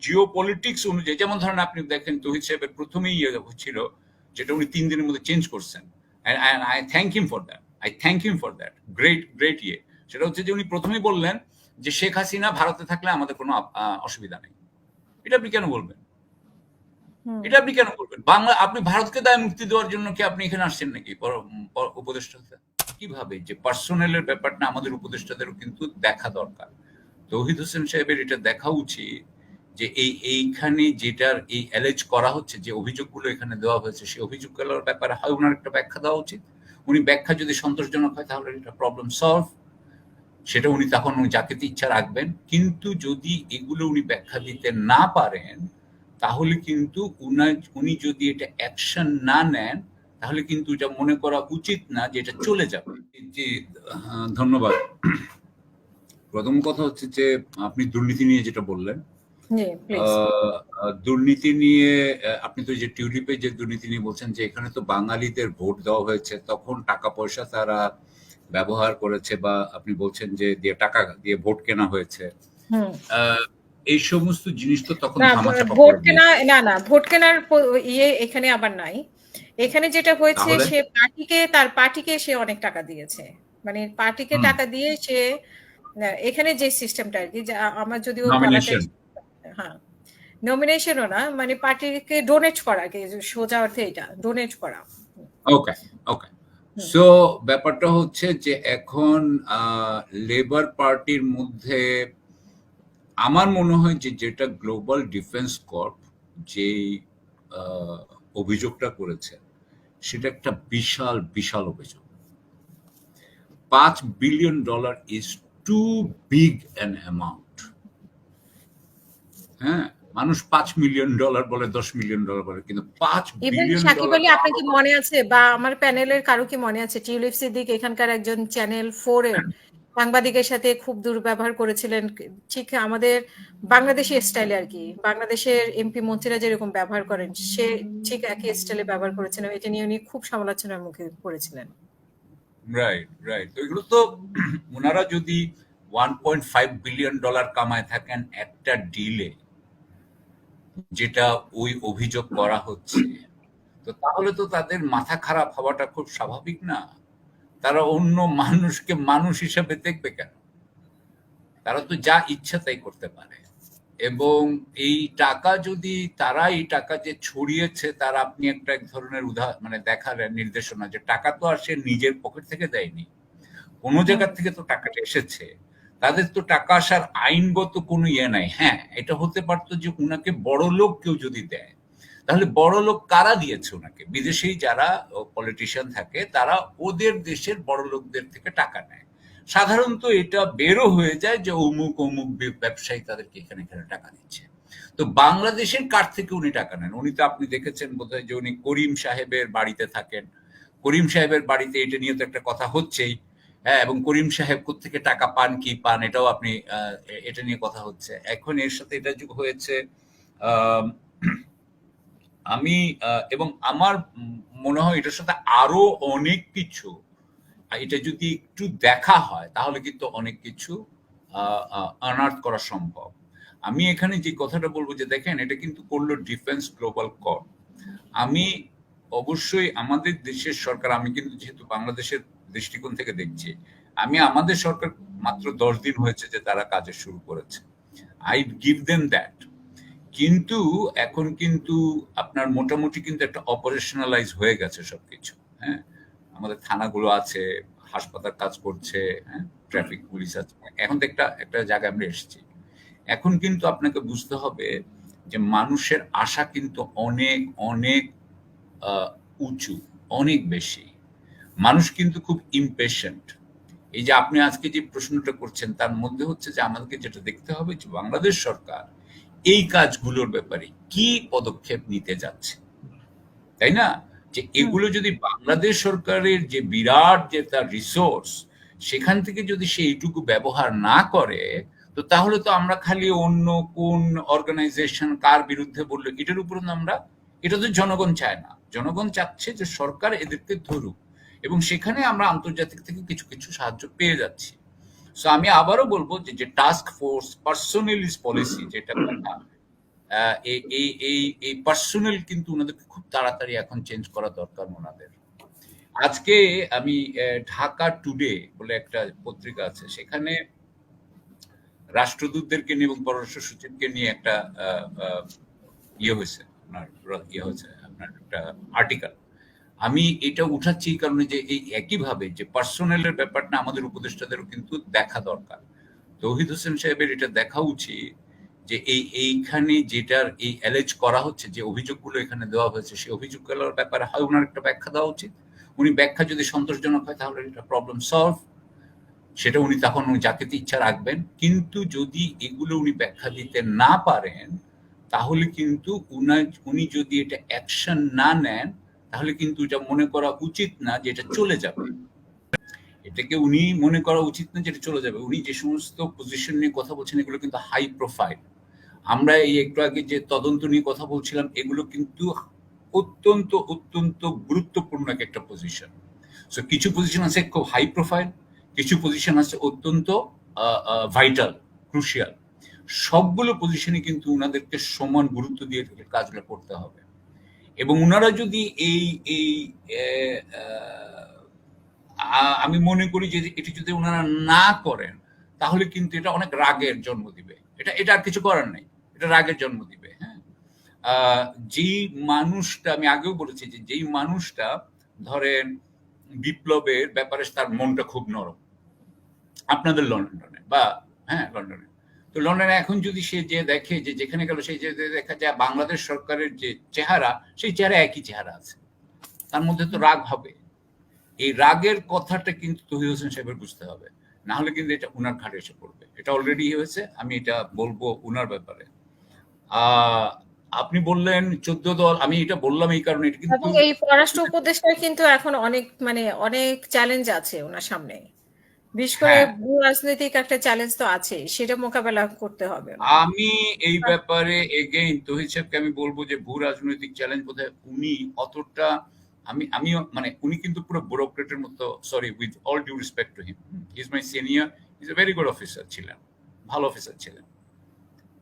Jio politics অনুযায়ী, যেমন ধরেন আপনি দেখেন তৌহিদ সাহেবের প্রথমেই ছিল যেটা উনি 3 দিনের মধ্যে চেঞ্জ করছেন, I thank him for that great সেটা হচ্ছে যে উনি প্রথমেই বললেন যে শেখ হাসিনা ভারতে থাকলে আমাদের কোনো অসুবিধা নেই। এটা আপনি কেন বলবেন? বাংলা আপনি ভারতকে দায় মুক্তি দেওয়ার জন্য কি আপনি এখানে আসছেন নাকি উপদেষ্টা হতে? কিভাবে যে পার্সোনালের ব্যাপারটা আমাদের উপদেষ্টাদেরও কিন্তু দেখা দরকার। তৌহিদ হোসেন সাহেবের এটা দেখা উচিত যে এইখানে যেটার এই অ্যালেজ করা হচ্ছে, যে অভিযোগগুলো এখানে দেওয়া হয়েছে, সেই অভিযোগগুলোর ব্যাপারে হয় ওনার একটা ব্যাখ্যা দেওয়া উচিত। উনি ব্যাখ্যা যদি সন্তোষজনক হয় তাহলে এটা প্রবলেম সলভ, সেটা উনি তখন উনি যাকে ইচ্ছা রাখবেন। কিন্তু যদি এগুলো উনি ব্যাখ্যা দিতে না পারেন তাহলে কিন্তু উনি যদি এটা অ্যাকশন না নেন তাহলে কিন্তু এটা মনে করা উচিত না যে এটা চলে যাবে। জি, ধন্যবাদ। প্রথম কথা হচ্ছে যে আপনি দুর্নীতি নিয়ে যেটা বললেন, দুর্নীতি নিয়ে আপনি তো যে টিউলিপে যে দুর্নীতি নিয়ে বলছেন যে এখানে তো বাঙালিদের ভোট দেওয়া হয়েছে, তখন টাকা পয়সা তারা ব্যবহার করেছে, বা আপনি বলছেন যে টাকা দিয়ে ভোট কেনা হয়েছে, এই সমস্ত জিনিস তো তখন ভোট কেনা না ভোট কেনার ইয়ে এখানে আবার নাই। এখানে যেটা হয়েছে সে তার পার্টিকে সে অনেক টাকা দিয়েছে, মানে পার্টিকে টাকা দিয়ে সে এখানে যে সিস্টেমটা আর কি, আমার যদিও হ্যাঁ নমিনেশনও না, মানে পার্টিকে ডোনেট করা, সোজা অর্থে এটা ডোনেট করা। ওকে ওকে সো ব্যাপারটা হচ্ছে যে এখন লেবার পার্টির মধ্যে আমার মনে হয় যে যেটা গ্লোবাল ডিফেন্স কর্প যে অভিযোগটা করেছে সেটা একটা বিশাল বিশাল অভিযোগ। $5 billion is too big an amount. হ্যাঁ, মানুষ $5 মিলিয়ন বলে, $10 মিলিয়ন বলে, কিন্তু $5 বিলিয়ন। সাকিব আলী, আপনার কি মনে আছে বা আমার প্যানেলের কারো কি মনে আছে টিউলিপ সিদ্দিক এখানকার একজন চ্যানেল 4 এর সাংবাদিকের সাথে খুব দুর্ব্যবহার করেছিলেন, ঠিক আমাদের বাংলাদেশি স্টাইলে আর কি, বাংলাদেশের এমপি মন্ত্রীরা যেরকম ব্যবহার করেন সে ঠিক একই স্টাইলে ব্যবহার করেছেন, এটা নিয়ে উনি খুব সমালোচনার মুখে পড়েছিলেন। রাইট তো এগুলো তো ওনারা যদি $1.5 বিলিয়ন কামায় থাকেন একটা ডিলে, যেটা ওই অভিযোগ করা হচ্ছে, তো তাহলে তো তাদের মাথা খারাপ হওয়াটা খুব স্বাভাবিক না? তারা অন্য মানুষকে মানুষ হিসেবে দেখবে কেন? তারা তো যা ইচ্ছা তাই করতে পারে। এবং এই টাকা যদি তারা এই টাকা যে ছড়িয়েছে তার আপনি একটা এক ধরনের মানে দেখালেন নির্দেশনা যে টাকা তো আর সে নিজের পকেট থেকে দেয়নি, কোনো জায়গা থেকে তো টাকাটা এসেছে। তাদের তো টাকা আসার আইনগত কোনো ইয়ে নাই। হ্যাঁ, এটা হতে পারতো যে উনাকে বড় লোক কেউ যদি দেয়, তাহলে বড় লোক কারা দিয়েছে ওনাকে? বিদেশেই যারা পলিটিশিয়ান থাকে তারা ওদের দেশের বড় লোকদের থেকে টাকা নেয়। সাধারণত এটা বেরো হয়ে যায় যে অমুক অমুক ব্যবসায়ী তাদেরকে এখানে এখানে টাকা দিচ্ছে। তো বাংলাদেশের কার থেকে উনি টাকা নেন? উনি তো আপনি দেখেছেন বোধহয় যে উনি করিম সাহেবের বাড়িতে থাকেন। করিম সাহেবের বাড়িতে এটা নিয়ে তো একটা কথা হচ্ছেই। হ্যাঁ, এবং করিম সাহেব কোত্থেকে টাকা পান কি পান এটাও আপনি এটা নিয়ে কথা হচ্ছে। এখন এর সাথে এটা যোগ হয়েছে আমি এবং আমার মনে হয় এটার সাথে আরো অনেক কিছু, এটা যদি একটু দেখা হয় তাহলে কিন্তু অনেক কিছু আনার্থ করা সম্ভব। আমি এখানে যে কথাটা বলবো যে দেখেন এটা কিন্তু করলো ডিফেন্স গ্লোবাল কর্প। আমি অবশ্যই আমাদের দেশের সরকার, আমি কিন্তু যেহেতু বাংলাদেশের দৃষ্টিকোণ থেকে দেখছি, আমি আমাদের সরকার মাত্র 10 দিন হয়েছে যে তারা কাজে শুরু করেছে, আই গিভ দেম দ্যাট। কিন্তু এখন কিন্তু আপনার মোটামুটি কিন্তু একটা অপারেশনালাইজ হয়ে গেছে সবকিছু। হ্যাঁ, আমাদের থানাগুলো আছে, হাসপাতাল কাজ করছে, হ্যাঁ, ট্রাফিক পুলিশ আছে, এখন তো একটা জায়গায় আমরা এসেছি। এখন কিন্তু আপনাকে বুঝতে হবে যে মানুষের আশা কিন্তু অনেক অনেক উঁচু, অনেক বেশি। মানুষ কিন্তু খুব ইমপেশেন্ট। এই যে আপনি আজকে যে প্রশ্নটা করছেন তার মধ্যে হচ্ছে যে আমাদেরকে যেটা দেখতে হবে যে বাংলাদেশ সরকার এই কাজগুলোর ব্যাপারে কি পদক্ষেপ নিতে যাচ্ছে, তাই না? যে এগুলো যদি বাংলাদেশ সরকারের যে বিরাট যে তার রিসোর্স, সেখান থেকে যদি সে এইটুকু ব্যবহার না করে, তো তাহলে তো আমরা খালি অন্য কোন অর্গানাইজেশন কার বিরুদ্ধে বললো এটার উপর আমরা, এটা তো জনগণ চায় না। জনগণ চাচ্ছে যে সরকার এদেরকে ধরুক, এবং সেখানে আমরা আন্তর্জাতিক থেকে কিছু কিছু সাহায্য পেয়ে যাচ্ছি। সো আমি আবারও বলবো যে টাস্ক ফোর্স পার্সোনালিস্ট পলিসি যেটা কথা, এই পার্সোনাল কিন্তু ওনাদেরকে খুব তাড়াতাড়ি এখন চেঞ্জ করা দরকার ওনাদের। আজকে আমি ঢাকা টুডে বলে একটা পত্রিকা আছে, সেখানে রাষ্ট্রদূতদেরকে নিয়ে এবং পররাষ্ট্র সচিবকে নিয়ে একটা আপনার একটা আর্টিকেল। আমি এটা উঠাচ্ছি এই কারণে যে এই একইভাবে যে পার্সোনালের ব্যাপারটা আমাদের উপদেষ্টাদেরও কিন্তু দেখা দরকার। তৌহিদ হোসেন সাহেবের এটা দেখা উচিত যে এইখানে যেটার এই অ্যালেজ করা হচ্ছে, যে অভিযোগগুলো এখানে দেওয়া হয়েছে, সেই অভিযোগগুলোর ব্যাপারে হয় ওনার একটা ব্যাখ্যা দেওয়া উচিত। উনি ব্যাখ্যা যদি সন্তোষজনক হয় তাহলে এটা প্রবলেম সলভ, সেটা উনি তখন যাকে ইচ্ছা রাখবেন। কিন্তু যদি এগুলো উনি ব্যাখ্যা দিতে না পারেন তাহলে কিন্তু উনি যদি এটা অ্যাকশন না নেন তাহলে কিন্তু এটা মনে করা উচিত না যে এটা চলে যাবে। এটাকে উনি মনে করা উচিত না যেটা চলে যাবে। উনি যে সমস্ত পজিশন নিয়ে কথা বলছেন এগুলো কিন্তু হাই প্রোফাইল। আমরা এই একটু আগে যে তদন্ত নিয়ে কথা বলছিলাম এগুলো কিন্তু অত্যন্ত অত্যন্ত গুরুত্বপূর্ণ একটা পজিশন। সো কিছু পজিশন আছে খুব হাই প্রোফাইল, কিছু পজিশন আছে অত্যন্ত ভাইটাল, ক্রুশিয়াল। সবগুলো পজিশনে কিন্তু ওনাদেরকে সমান গুরুত্ব দিয়ে কাজগুলো করতে হবে। এবং ওনারা যদি আমি মনে করি যে এটি যদি ওনারা না করেন তাহলে কিন্তু এটা অনেক রাগের জন্ম দিবে। এটা আর কিছু করার নাই, এটা রাগের জন্ম দিবে। হ্যাঁ, যেই মানুষটা, আমি আগেও বলেছি যে যেই মানুষটা ধরেন বিপ্লবের ব্যাপারে তার মনটা খুব নরম, আপনাদের লন্ডনে বা লন্ডনে, তো লন্ডনে এখন যদি সে যে দেখে যে যেখানে গেল সেই যে দেখা যায় বাংলাদেশ সরকারের যে চেহারা, সেই চেহারা একই চেহারা আছে, তার মধ্যে তো রাগ হবে। এই রাগের কথাটা কিন্তু তৌহিদ হোসেন সাহেবের বুঝতে হবে, না হলে কিন্তু এটা উনার ঘাড়ে এসে পড়বে। এটা অলরেডি হয়েছে, আমি এটা বলবো উনার ব্যাপারে। আপনি বললেন 14 দল, আমি এটা বললাম এই কারণে এটা কিন্তু এই পররাষ্ট্র উপদেষ্টার কিন্তু এখন অনেক চ্যালেঞ্জ আছে ওনার সামনে, বিশেষ করে ভূ রাজনৈতিক একটা চ্যালেঞ্জ তো আছে, সেটা মোকাবেলা করতে হবে। আমি এই ব্যাপারে এগেইন তৌহিদ সাহেবকে আমি বলবো যে ভূ রাজনৈতিক চ্যালেঞ্জ বোধহয় উনি অতটা, আমিও মানে উনি কিন্তু পুরো ব্যুরোক্রেটের মতো, sorry with all due respect to him, he is my senior, he is a very good officer ছিলেন, ভালো অফিসার ছিলেন,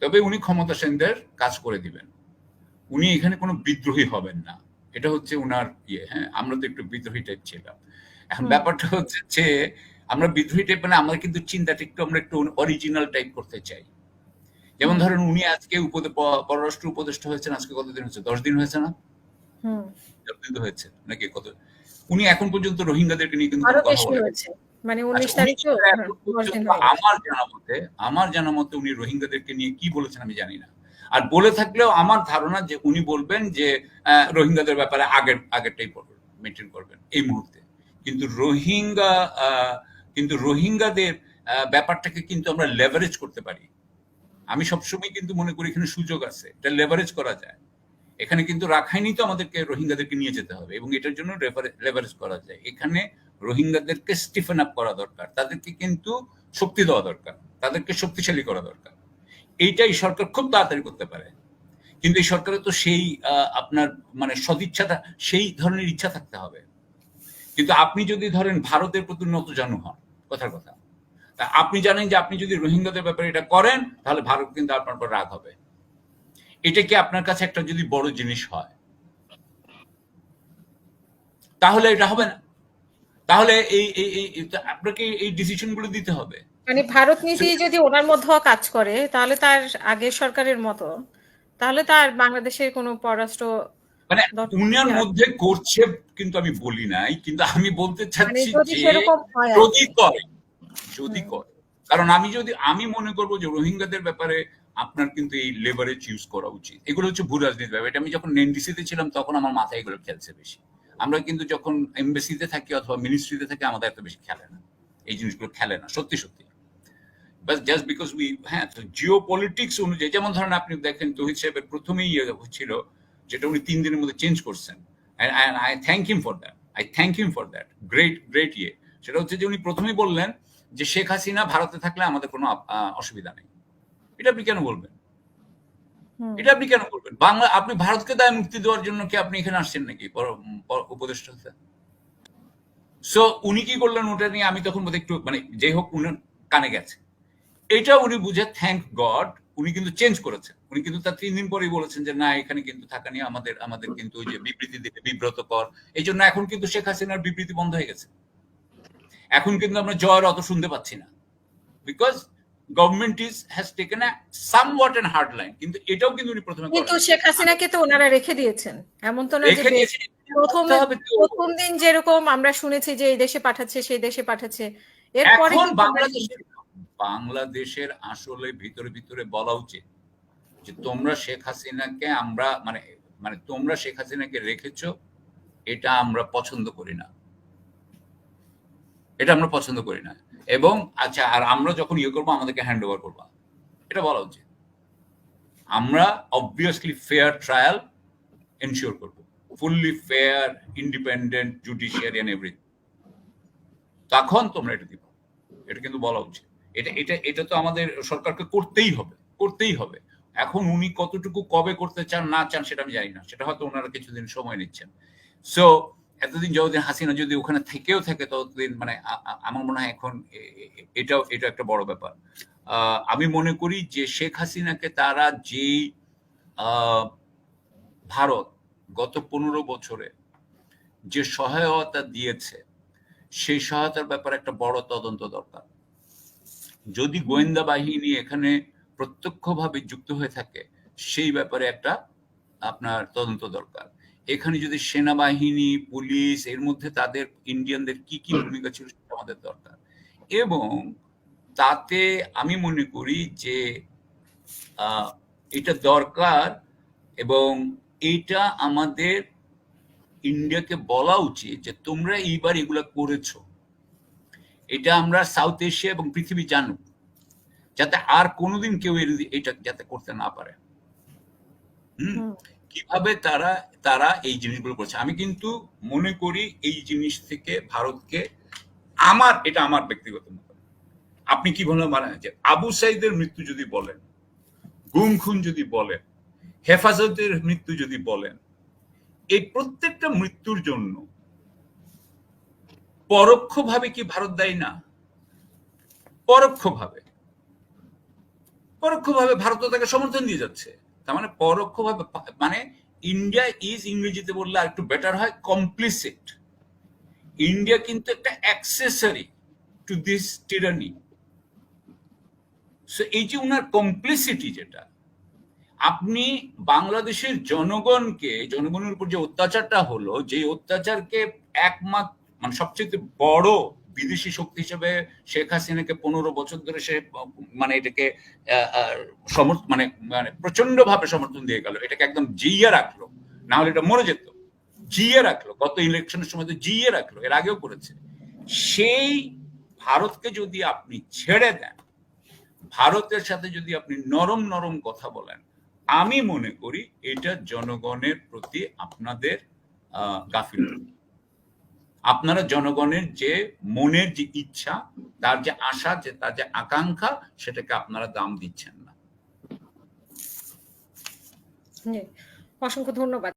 তবে উনি ক্ষমতাসীনদের কাজ করে দিবেন। উনি এখানে কোনো বিদ্রোহী হবেন না, এটা হচ্ছে উনার ইয়ে। হ্যাঁ, আমরা তো একটু বিদ্রোহী টাইপ ছিলাম। এখন ব্যাপারটা হচ্ছে যে আমরা বিদ্রোহী টাইপ মানে আমরা কিন্তু চিন্তাটা আমরা একটু অরিজিনাল টাইপ করতে চাই। যেমন ধরেন উনি আজকে পররাষ্ট্র উপদেষ্টা হয়েছেন, আজকে কতদিন হয়েছে? 10 দিন হয়েছে না? 10 দিন তো হয়েছে নাকি কত? উনি এখন পর্যন্ত রোহিঙ্গাদেরকে নিয়ে কিন্তু কথা বলেন, মানে 19 তারিখ তো আমার জানা মতে উনি রোহিঙ্গাদেরকে নিয়ে কি বলেছেন আমি জানি না। আর বলে থাকলেও আমার ধারণা যে উনি বলবেন যে রোহিঙ্গাদের ব্যাপারে আগেরটাই মেনটেন করবেন এই মুহূর্তে। কিন্তু রোহিঙ্গাদের ব্যাপারটাকে কিন্তু আমরা লেভারেজ করতে পারি। আমি সবসময় কিন্তু মনে করি এখানে সুযোগ আছে, এটা লেভারেজ করা যায়। এখানে কিন্তু রাখাইনি তো আমাদেরকে রোহিঙ্গাদেরকে নিয়ে যেতে হবে, এবং এটার জন্য লেভারেজ করা যায়। এখানে রোহিঙ্গাদেরকে স্টিফেন আপ করা দরকার, তাদেরকে কিন্তু শক্তি দেওয়া দরকার, তাদেরকে শক্তিশালী করা দরকার। এইটাই সরকার খুব তাড়াতাড়ি করতে পারে। কিন্তু এই সরকারের তো সেই আপনার মানে সদিচ্ছাটা, সেই ধরনের ইচ্ছা থাকতে হবে। কিন্তু আপনি যদি ধরেন ভারতের প্রতি নতজানু হন, কথার কথা, আপনি জানেন যে আপনি যদি রোহিঙ্গাদের ব্যাপারে এটা করেন তাহলে ভারত কিন্তু আপনার উপর রাগ হবে। এটা কি আপনার কাছে একটা যদি বড় জিনিস হয় তাহলে এটা হবে না, তাহলে আপনাকে এই ডিসিশন গুলো দিতে হবে। মানে ভারত নীতি যদি ওনার মধ্যেও কাজ করে তাহলে তার আগের সরকারের মতো, তাহলে তার বাংলাদেশের কোনো পররাষ্ট্র মানে উনার মধ্যে করছে কিন্তু আমি বলি নাই, কিন্তু আমি বলতে চাচ্ছি যে যদি করে, কারণ আমি মনে করবো যে রোহিঙ্গাদের ব্যাপারে আপনার কিন্তু এই লেভারেজ ইউজ করা উচিত। এগুলো হচ্ছে ভূ রাজনীতি ব্যাপার। এটা আমি যখন এনডিসিতে ছিলাম তখন আমার মাথায় এগুলো খেলছে বেশি। আমরা কিন্তু যখন এমবেসিতে থাকি অথবা মিনিস্ট্রিতে থাকি আমাদের এত বেশি খেলে না, এই জিনিসগুলো খেলে না সত্যি সত্যি। বাস জাস্ট বিকজ জিও পলিটিক্স অনুযায়ী, যেমন ধরেন আপনি দেখেন তৌহিদ সাহেবের প্রথমেই ছিল যেটা উনি 3 দিনের মধ্যে চেঞ্জ করছেন, I thank him for that great ইয়ে। সেটা হচ্ছে যে উনি প্রথমেই বললেন যে শেখ হাসিনা ভারতে থাকলে আমাদের কোনো অসুবিধা নেই। এটা আপনি কেন বলবেন? বাংলা আপনি ভারতকে দায় মুক্তি দেওয়ার জন্য কি আপনি এখানে আসছেন নাকি উপদেষ্টা হতে? সো উনি কি করলেন ওটা নিয়ে আমি তখন বোধহয় একটু মানে যাই হোক উনার কানে গেছে, এটা উনি বুঝে থ্যাংক গড উনি কিন্তু চেঞ্জ করেছেন। উনি কিন্তু তার 3 দিন পরেই বলেছেন যে না এখানে কিন্তু থাকা নিয়ে আমাদের কিন্তু ওই যে বিবৃতি দিতে বিব্রতকর। এই জন্য এখন কিন্তু শেখ হাসিনার বিবৃতি বন্ধ হয়ে গেছে। এখন কিন্তু আমরা জয়ের অত শুনতে পাচ্ছি না, because government has taken a somewhat N hard line. কিন্তু এটাও কিন্তু উনি প্রথমে কিন্তু শেখ হাসিনাকে তো ওনারা রেখে দিয়েছেন, এমন তো না যে রেখে দিয়েছে। প্রথম দিন যেরকম আমরা শুনেছি যে এই দেশে পাঠাচ্ছে সেই দেশে পাঠাচ্ছে, এরপরে এখন বাংলাদেশের আসলে ভিতরে ভিতরে বলা উচিত যে তোমরা শেখ হাসিনাকে আমরা মানে তোমরা শেখ হাসিনাকে রেখেছো, এটা আমরা পছন্দ করি না, এটা আমরা পছন্দ করি না। এবং আচ্ছা, আর আমরা যখন ইয়ে করবো আমাদেরকে হ্যান্ড ওভার করবা, এটা বলা উচিত। আমরা অবভিয়াসলি ফেয়ার ট্রায়াল এনশিওর করবো, fully fair, independent judiciary and everything. তখন তোমরা এটা দিবা, এটা কিন্তু বলা উচিত। এটা তো আমাদের সরকারকে করতেই হবে। এখন উনি কতটুকু কবে করতে চান না চান সেটা আমি জানি না, সেটা হয়তো ওনারা কিছুদিন সময় নিচ্ছেন। সো এতদিন যতদিন হাসিনা যদি ওখানে থেকেও থাকে ততদিন মানে আমার মনে হয় এখন এটা একটা বড় ব্যাপার। আমি মনে করি যে শেখ হাসিনাকে তারা যেই ভারত গত 15 বছরে যে সহায়তা দিয়েছে সেই সহায়তার ব্যাপারে একটা বড় তদন্ত দরকার। যদি গোয়েন্দা বাহিনী এখানে প্রত্যক্ষভাবে যুক্ত হয়ে থাকে সেই ব্যাপারে একটা আপনার তদন্ত দরকার। এখানে যদি সেনাবাহিনী, পুলিশ, এর মধ্যে তাদের ইন্ডিয়ানদের কি কি ভূমিকা ছিল সেটা আমাদের দরকার। এবং তাতে আমি মনে করি যে এটা দরকার, এবং এটা আমাদের ইন্ডিয়াকে বলা উচিত যে তোমরা এইবার এগুলা করেছো, এটা আমরা সাউথ এশিয়া এবং পৃথিবী জানুক, যাতে আর কোনোদিন কেউ এটা যাতে করতে না পারে। কিভাবে তারা এই জিনিসগুলো করছে। আমি কিন্তু মনে করি এই জিনিস থেকে ভারতকে, এটা আমার ব্যক্তিগত মত, আপনি কি বলেন মানে যে আবু সাইদের মৃত্যু যদি বলেন, গুম খুন যদি বলেন, হেফাজতের মৃত্যু যদি বলেন, এই প্রত্যেকটা মৃত্যুর জন্য পরোক্ষভাবে কি ভারত দায়ী না? পরোক্ষভাবে ভারত তাকে সমর্থন দিয়ে যাচ্ছে। তার মানে পরোক্ষভাবে, মানে ইন্ডিয়া ইজ, ইংরেজিতে বললে আর একটু বেটার হয়, কমপ্লিসিট। ইন্ডিয়া কিন্তু একটা অ্যাক্সেসরি টু দিস টিরানি। সো এই যে উনার কমপ্লিসিটি, যেটা আপনি বাংলাদেশের জনগণের উপর যে অত্যাচারটা হলো, যে অত্যাচারকে একমাত্র মানে সবচেয়ে বড় বিদেশি শক্তি হিসেবে শেখ হাসিনাকে 15 বছর ধরে সে মানে এটাকে মানে প্রচন্ড ভাবে সমর্থন দিয়ে গেল, এটাকে একদম জিইয়ে রাখলো, না হলে এটা মরে যেত। জিইয়ে রাখলো, গত ইলেকশনের সময় তো জিইয়ে রাখলো, এর আগেও করেছে। সেই ভারতকে যদি আপনি ছেড়ে দেন, ভারতের সাথে যদি আপনি নরম নরম কথা বলেন, আমি মনে করি এটা জনগণের প্রতি আপনাদের গাফিলতি। আপনারা জনগণের যে মনের যে ইচ্ছা, তার যে আশা, তার যে আকাঙ্ক্ষা, সেটাকে আপনারা দাম দিচ্ছেন না। অসংখ্য ধন্যবাদ।